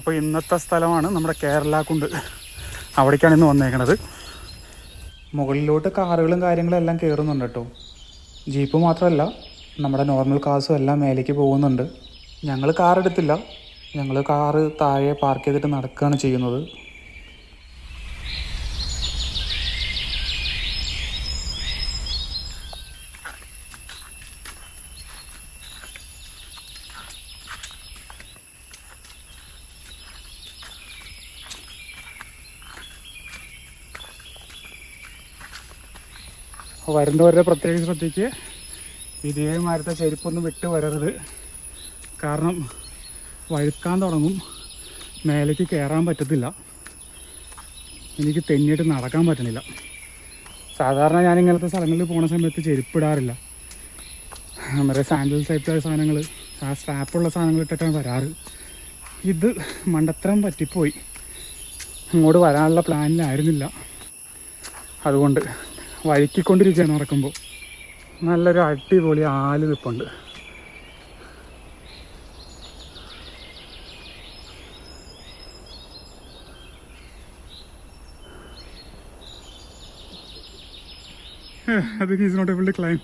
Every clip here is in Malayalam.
അപ്പോൾ ഇന്നത്തെ സ്ഥലമാണ് നമ്മുടെ കേരളക്കുണ്ട്. അവിടേക്കാണ് ഇന്ന് വന്നേക്കണത്. മുകളിലോട്ട് കാറുകളും കാര്യങ്ങളും എല്ലാം കയറുന്നുണ്ട് കേട്ടോ. ജീപ്പ് മാത്രമല്ല, നമ്മുടെ നോർമൽ കാർസും എല്ലാം മേലേക്ക് പോകുന്നുണ്ട്. ഞങ്ങൾ കാർ എടുത്തില്ല, ഞങ്ങൾ കാറ് താഴെ പാർക്ക് ചെയ്തിട്ട് നടക്കുകയാണ് ചെയ്യുന്നത്. വരുന്നവരുടെ പ്രത്യേകം ശ്രദ്ധിക്കുക, ഇതേമാരത്തെ ചെരുപ്പൊന്നും വിട്ട് വരരുത്. കാരണം വഴുക്കാൻ തുടങ്ങും, മേലേക്ക് കയറാൻ പറ്റത്തില്ല. എനിക്ക് തെന്നിയിട്ട് നടക്കാൻ പറ്റണില്ല. സാധാരണ ഞാനിങ്ങനത്തെ സ്ഥലങ്ങളിൽ പോണ സമയത്ത് ചെരുപ്പിടാറില്ല. നമ്മുടെ സാൻഡൽ ടൈപ്പ് സാധനങ്ങൾ, ആ സ്ട്രാപ്പുള്ള സാധനങ്ങൾ ഇട്ടിട്ടാണ് വരാറ്. ഇത് മണ്ടത്തരം പറ്റിപ്പോയി. ഇങ്ങോട്ട് വരാനുള്ള പ്ലാനിലായിരുന്നില്ല. അതുകൊണ്ട് വഴുക്കിക്കൊണ്ടിരിക്കുകയാണ് നടക്കുമ്പോൾ. നല്ലൊരു അടിപൊളി ആല് നിൽപ്പുണ്ട്. അത് is not able to climb.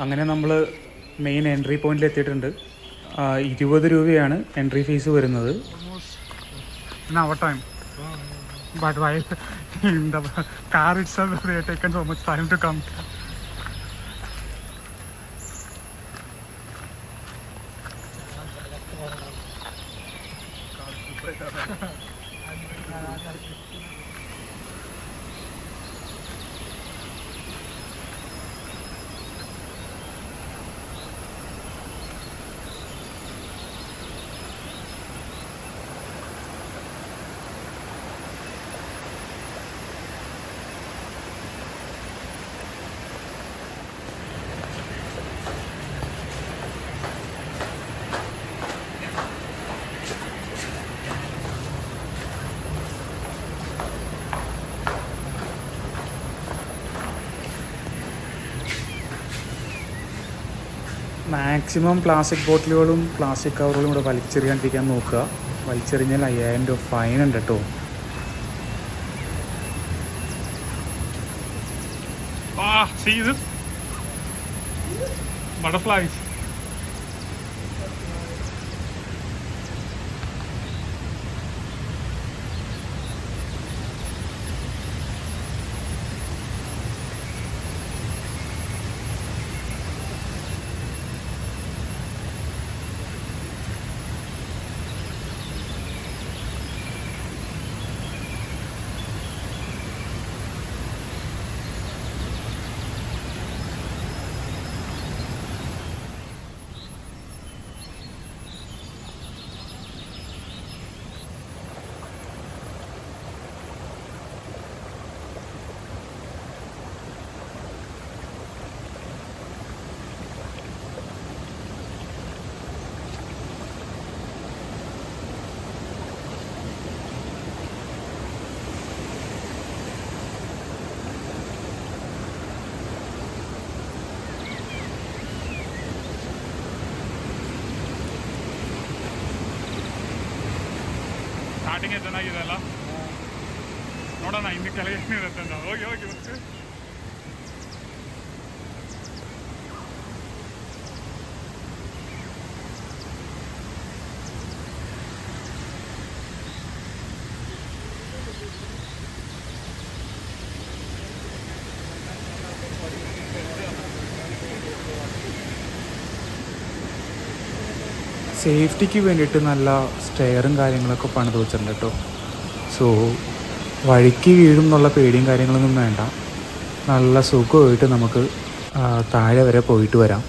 അങ്ങനെ നമ്മൾ മെയിൻ എൻട്രി പോയിന്റിൽ എത്തിയിട്ടുണ്ട്. 20 രൂപയാണ് എൻട്രി ഫീസ് വരുന്നത്. But why in the car itself they have taken so much time to come? Maximum plastic ബോട്ടിലുകളും പ്ലാസ്റ്റിക് കവറുകളും ഇവിടെ വലിച്ചെറിയാണ്ടിരിക്കാൻ നോക്കുക. വലിച്ചെറിഞ്ഞാൽ 5000 രൂപ ഫൈൻ ഉണ്ട് കേട്ടോ. See this? Butterflies. ಸ್ಟಾರ್ಟಿಂಗ್ ಚೆನ್ನಾಗಿದೆಲ್ಲ ನೋಡೋಣ, ಇನ್ನು ಕೆಳಗೆ ಏನಿರುತ್ತೆ ಅಂತ. ಹೋಗಿ ಹೋಗಿ ಮತ್ತೆ സേഫ്റ്റിക്ക് വേണ്ടിയിട്ട് നല്ല സ്റ്റെയറും കാര്യങ്ങളൊക്കെ പണിത് വെച്ചിട്ടുണ്ട് കേട്ടോ. സോ വഴിക്ക് വീഴും എന്നുള്ള പേടിയും കാര്യങ്ങളൊന്നും വേണ്ട. നല്ല സുഖമായിട്ട് നമുക്ക് താഴെ വരെ പോയിട്ട് വരാം.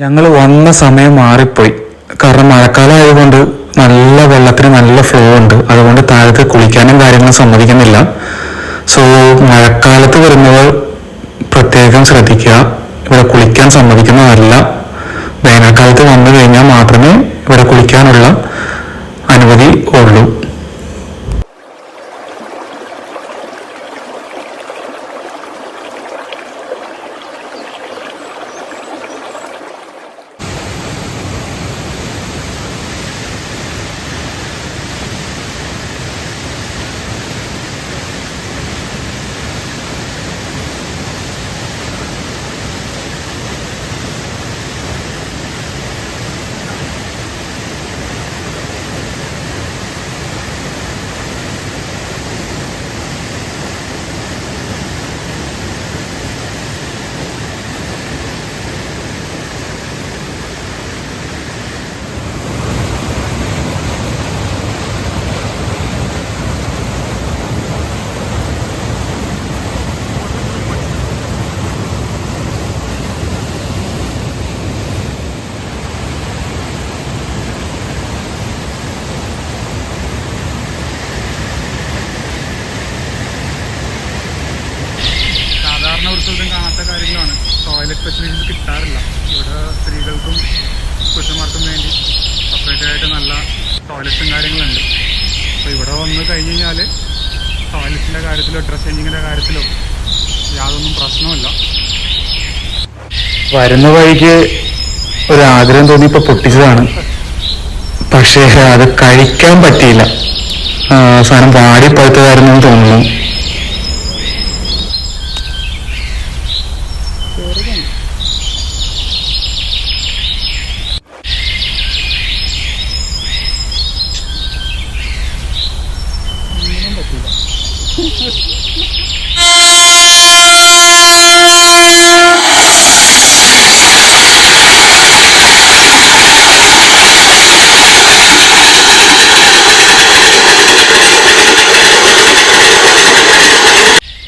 ഞങ്ങൾ വന്ന സമയം മാറിപ്പോയി. കാരണം മഴക്കാലം ആയതുകൊണ്ട് നല്ല വെള്ളത്തിന് നല്ല ഫ്ലോ ഉണ്ട്. അതുകൊണ്ട് താഴത്ത് കുളിക്കാനും കാര്യങ്ങളും സമ്മതിക്കുന്നില്ല. സോ മഴക്കാലത്ത് വരുന്നവർ പ്രത്യേകം ശ്രദ്ധിക്കുക, ഇവിടെ കുളിക്കാൻ സമ്മതിക്കുന്നതല്ല. വേനൽക്കാലത്ത് വന്നു കഴിഞ്ഞാൽ മാത്രമേ ഇവിടെ കുളിക്കാനുള്ള അനുമതി ഉള്ളൂ. ഒരു സ്ഥലത്തും കാണാത്ത കാര്യങ്ങളാണ്. ടോയ്ലറ്റ് ഫെസിലിറ്റീസ് കിട്ടാറില്ല ഇവിടെ. സ്ത്രീകൾക്കും പുരുഷന്മാർക്കും വേണ്ടി സെപ്പറേറ്റ് ആയിട്ട് നല്ല ടോയ്ലറ്റ്സും കാര്യങ്ങളുണ്ട്. അപ്പോൾ ഇവിടെ വന്ന് കഴിഞ്ഞ് കഴിഞ്ഞാൽ ടോയ്ലറ്റിൻ്റെ കാര്യത്തിലോ ഡ്രസ് ചേഞ്ചിങ്ങിൻ്റെ കാര്യത്തിലോ യാതൊന്നും പ്രശ്നമില്ല. വരുന്ന വഴിക്ക് ഒരു ആഗ്രഹം തോന്നി, ഇപ്പോൾ പൊട്ടിച്ചതാണ്. പക്ഷേ അത് കഴിക്കാൻ പറ്റിയില്ല. സാധനം വാടിപ്പഴുത്തതായിരുന്നു തോന്നുന്നു.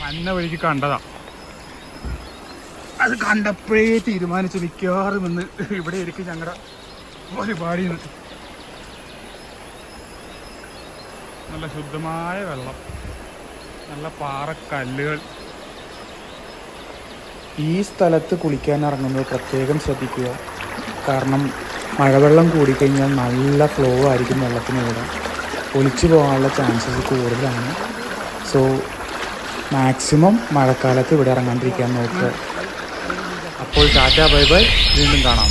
വന്ന വഴിക്ക് കണ്ടതാ. അത് കണ്ടപ്പോഴേ തീരുമാനിച്ചു മിക്കവാറും ഇന്ന് ഇവിടെ ഇരിക്കും ഞങ്ങളുടെ പരിപാടിന്ന്. നല്ല ശുദ്ധമായ വെള്ളം, നല്ല പാറക്കല്ലുകൾ. ഈ സ്ഥലത്ത് കുളിക്കാൻ ഇറങ്ങുന്നത് പ്രത്യേകം ശ്രദ്ധിക്കുക. കാരണം മഴവെള്ളം കൂടിക്കഴിഞ്ഞാൽ നല്ല ഫ്ലോ ആയിരിക്കും വെള്ളത്തിന്. ഇവിടെ ഒലിച്ചു പോകാനുള്ള ചാൻസസ് കൂടുതലാണ്. സോ മാക്സിമം മഴക്കാലത്ത് ഇവിടെ ഇറങ്ങാണ്ടിരിക്കാൻ നോക്കുക. അപ്പോൾ ടാറ്റ ബൈ ബൈ, വീണ്ടും കാണാം.